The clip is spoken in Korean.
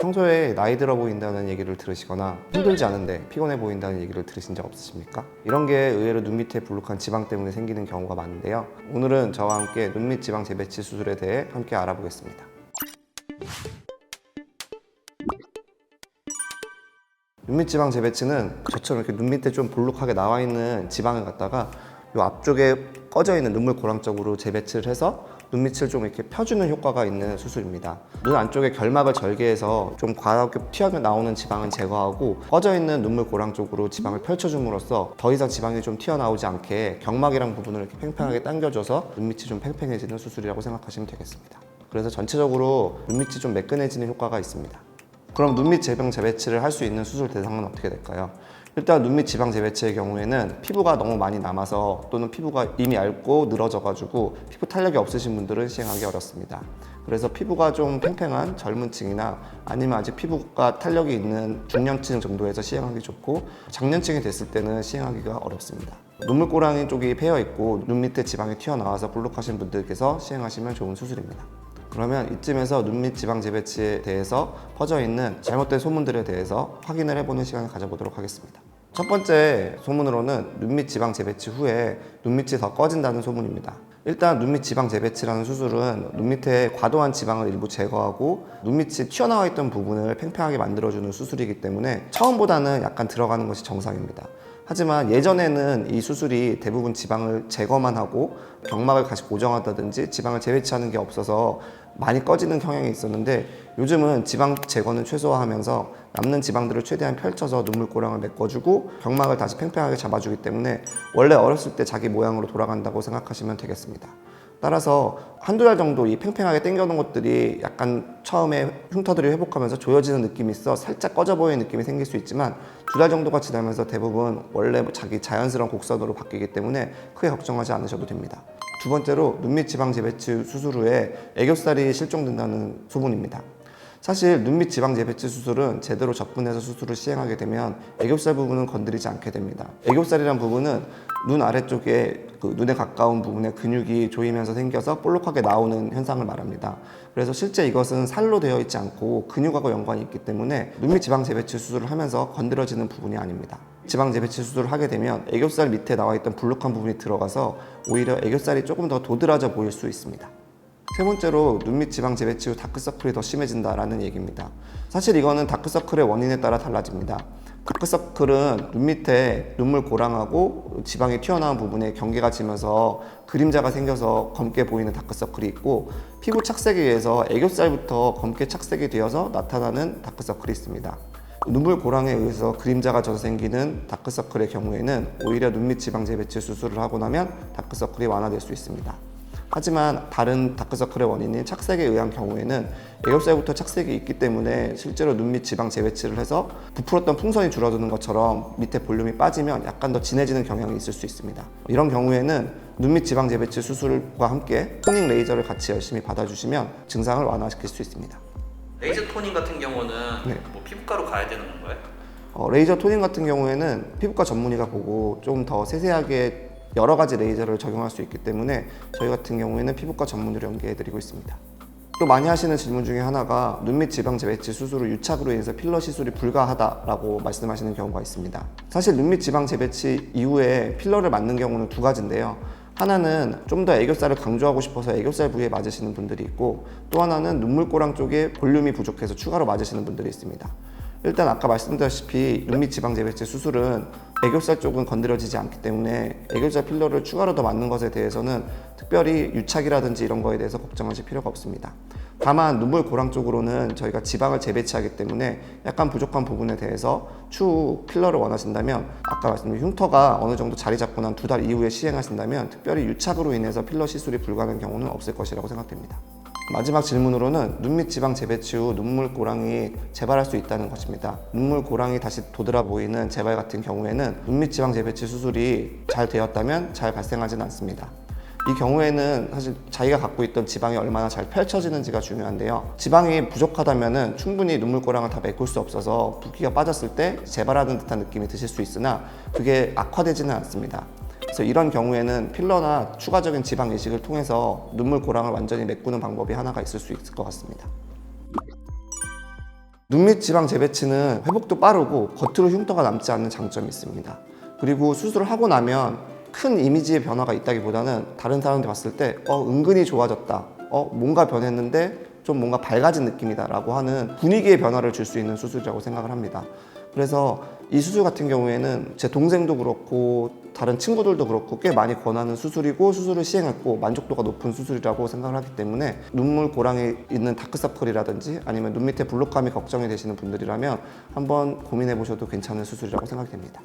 평소에 나이 들어 보인다는 얘기를 들으시거나 힘들지 않은데 피곤해 보인다는 얘기를 들으신 적 없으십니까? 이런 게 의외로 눈 밑에 불룩한 지방 때문에 생기는 경우가 많은데요. 오늘은 저와 함께 눈밑 지방 재배치 수술에 대해 함께 알아보겠습니다. 눈밑 지방 재배치는 저처럼 이렇게 눈 밑에 좀 볼록하게 나와 있는 지방을 갖다가 이 앞쪽에 꺼져 있는 눈물 고랑 쪽으로 재배치를 해서 눈밑을 좀 이렇게 펴주는 효과가 있는 수술입니다. 눈 안쪽에 결막을 절개해서 좀 과하게 튀어나오는 지방은 제거하고 꺼져 있는 눈물 고랑 쪽으로 지방을 펼쳐줌으로써 더 이상 지방이 좀 튀어나오지 않게 경막이랑 부분을 이렇게 팽팽하게 당겨줘서 눈밑이 좀 팽팽해지는 수술이라고 생각하시면 되겠습니다. 그래서 전체적으로 눈밑이 좀 매끈해지는 효과가 있습니다. 그럼 눈밑 지방 재배치를 할 수 있는 수술 대상은 어떻게 될까요? 일단 눈밑 지방 재배치의 경우에는 피부가 너무 많이 남아서 또는 피부가 이미 얇고 늘어져 가지고 피부 탄력이 없으신 분들은 시행하기 어렵습니다. 그래서 피부가 좀 팽팽한 젊은 층이나 아니면 아직 피부가 탄력이 있는 중년층 정도에서 시행하기 좋고 장년층이 됐을 때는 시행하기가 어렵습니다. 눈물고랑이 쪽이 패여 있고 눈 밑에 지방이 튀어나와서 볼록하신 분들께서 시행하시면 좋은 수술입니다. 그러면 이쯤에서 눈밑 지방 재배치에 대해서 퍼져 있는 잘못된 소문들에 대해서 확인을 해보는 시간을 가져보도록 하겠습니다. 첫 번째 소문으로는 눈밑 지방 재배치 후에 눈밑이 더 꺼진다는 소문입니다. 일단 눈밑 지방 재배치라는 수술은 눈밑에 과도한 지방을 일부 제거하고 눈밑이 튀어나와 있던 부분을 팽팽하게 만들어주는 수술이기 때문에 처음보다는 약간 들어가는 것이 정상입니다. 하지만 예전에는 이 수술이 대부분 지방을 제거만 하고 경막을 다시 고정한다든지 지방을 재배치하는 게 없어서 많이 꺼지는 경향이 있었는데 요즘은 지방 제거는 최소화하면서 남는 지방들을 최대한 펼쳐서 눈물고랑을 메꿔주고 경막을 다시 팽팽하게 잡아주기 때문에 원래 어렸을 때 자기 모양으로 돌아간다고 생각하시면 되겠습니다. 따라서 한두 달 정도 이 팽팽하게 당겨놓은 것들이 약간 처음에 흉터들이 회복하면서 조여지는 느낌이 있어 살짝 꺼져 보이는 느낌이 생길 수 있지만 두 달 정도가 지나면서 대부분 원래 자기 자연스러운 곡선으로 바뀌기 때문에 크게 걱정하지 않으셔도 됩니다. 두 번째로 눈밑 지방 재배치 수술 후에 애교살이 실종된다는 소문입니다. 사실 눈밑 지방 재배치 수술은 제대로 접근해서 수술을 시행하게 되면 애교살 부분은 건드리지 않게 됩니다. 애교살이란 부분은 눈 아래쪽에 눈에 가까운 부분에 근육이 조이면서 생겨서 볼록하게 나오는 현상을 말합니다. 그래서 실제 이것은 살로 되어 있지 않고 근육하고 연관이 있기 때문에 눈밑 지방 재배치 수술을 하면서 건드려지는 부분이 아닙니다. 지방 재배치 수술을 하게 되면 애교살 밑에 나와 있던 불룩한 부분이 들어가서 오히려 애교살이 조금 더 도드라져 보일 수 있습니다. 세 번째로 눈밑 지방 재배치 후 다크서클이 더 심해진다라는 얘기입니다. 사실 이거는 다크서클의 원인에 따라 달라집니다. 다크서클은 눈 밑에 눈물 고랑하고 지방이 튀어나온 부분에 경계가 지면서 그림자가 생겨서 검게 보이는 다크서클이 있고 피부 착색에 의해서 애교살부터 검게 착색이 되어서 나타나는 다크서클이 있습니다. 눈물 고랑에 의해서 그림자가 져서 생기는 다크서클의 경우에는 오히려 눈밑 지방 재배치 수술을 하고 나면 다크서클이 완화될 수 있습니다. 하지만 다른 다크서클의 원인인 착색에 의한 경우에는 애교살부터 착색이 있기 때문에 실제로 눈밑 지방 재배치를 해서 부풀었던 풍선이 줄어드는 것처럼 밑에 볼륨이 빠지면 약간 더 진해지는 경향이 있을 수 있습니다. 이런 경우에는 눈밑 지방 재배치 수술과 함께 토닝 레이저를 같이 열심히 받아주시면 증상을 완화시킬 수 있습니다. 레이저 토닝 같은 경우는 뭐 피부과로 가야 되는 건가요? 레이저 토닝 같은 경우에는 피부과 전문의가 보고 좀 더 세세하게 여러 가지 레이저를 적용할 수 있기 때문에 저희 같은 경우에는 피부과 전문의로 연계해드리고 있습니다. 또 많이 하시는 질문 중에 하나가 눈밑 지방 재배치 수술 후 유착으로 인해서 필러 시술이 불가하다라고 말씀하시는 경우가 있습니다. 사실 눈밑 지방 재배치 이후에 필러를 맞는 경우는 두 가지인데요. 하나는 좀 더 애교살을 강조하고 싶어서 애교살 부위에 맞으시는 분들이 있고 또 하나는 눈물고랑 쪽에 볼륨이 부족해서 추가로 맞으시는 분들이 있습니다. 일단 아까 말씀드렸다시피 눈밑 지방 재배치 수술은 애교살 쪽은 건드려지지 않기 때문에 애교살 필러를 추가로 더 맞는 것에 대해서는 특별히 유착이라든지 이런 거에 대해서 걱정하실 필요가 없습니다. 다만 눈물 고랑 쪽으로는 저희가 지방을 재배치하기 때문에 약간 부족한 부분에 대해서 추후 필러를 원하신다면 아까 말씀드린 흉터가 어느 정도 자리 잡고 난 두 달 이후에 시행하신다면 특별히 유착으로 인해서 필러 시술이 불가능한 경우는 없을 것이라고 생각됩니다. 마지막 질문으로는 눈밑 지방 재배치 후 눈물 고랑이 재발할 수 있다는 것입니다. 눈물 고랑이 다시 도드라 보이는 재발 같은 경우에는 눈밑 지방 재배치 수술이 잘 되었다면 잘 발생하지는 않습니다. 이 경우에는 사실 자기가 갖고 있던 지방이 얼마나 잘 펼쳐지는지가 중요한데요. 지방이 부족하다면 충분히 눈물고랑을 다 메꿀 수 없어서 붓기가 빠졌을 때 재발하는 듯한 느낌이 드실 수 있으나 그게 악화되지는 않습니다. 그래서 이런 경우에는 필러나 추가적인 지방 이식을 통해서 눈물고랑을 완전히 메꾸는 방법이 하나가 있을 수 있을 것 같습니다. 눈밑 지방 재배치는 회복도 빠르고 겉으로 흉터가 남지 않는 장점이 있습니다. 그리고 수술을 하고 나면 큰 이미지의 변화가 있다기보다는 다른 사람들이 봤을 때 은근히 좋아졌다, 뭔가 변했는데 좀 뭔가 밝아진 느낌이다 라고 하는 분위기의 변화를 줄 수 있는 수술이라고 생각을 합니다. 그래서 이 수술 같은 경우에는 제 동생도 그렇고 다른 친구들도 그렇고 꽤 많이 권하는 수술이고, 수술을 시행했고 만족도가 높은 수술이라고 생각을 하기 때문에 눈물 고랑에 있는 다크서클이라든지 아니면 눈 밑에 블록감이 걱정이 되시는 분들이라면 한번 고민해 보셔도 괜찮은 수술이라고 생각됩니다.